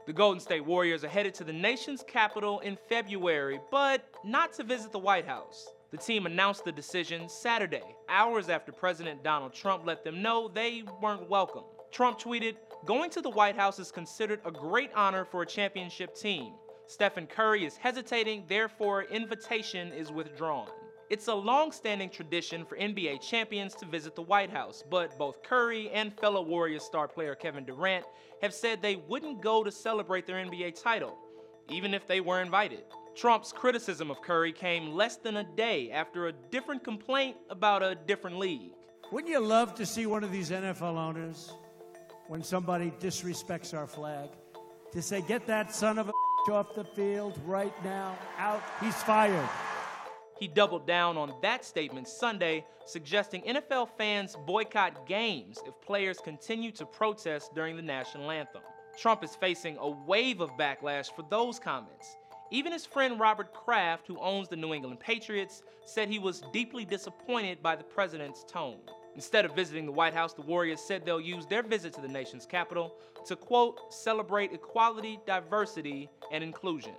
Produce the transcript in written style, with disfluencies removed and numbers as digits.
The Golden State Warriors are headed to the nation's capital in February, but not to visit the White House. The team announced the decision Saturday, hours after President Donald Trump let them know they weren't welcome. Trump tweeted, "Going to the White House is considered a great honor for a championship team. Stephen Curry is hesitating, therefore invitation is withdrawn." It's a long-standing tradition for NBA champions to visit the White House, but both Curry and fellow Warriors star player Kevin Durant have said they wouldn't go to celebrate their NBA title, even if they were invited. Trump's criticism of Curry came less than a day after a different complaint about a different league. Wouldn't you love to see one of these NFL owners, when somebody disrespects our flag, to say, "Get that son of a off the field right now, out, he's fired"? He doubled down on that statement Sunday, suggesting NFL fans boycott games if players continue to protest during the national anthem. Trump is facing a wave of backlash for those comments. Even his friend Robert Kraft, who owns the New England Patriots, said he was deeply disappointed by the president's tone. Instead of visiting the White House, the Warriors said they'll use their visit to the nation's capital to, quote, "celebrate equality, diversity, and inclusion."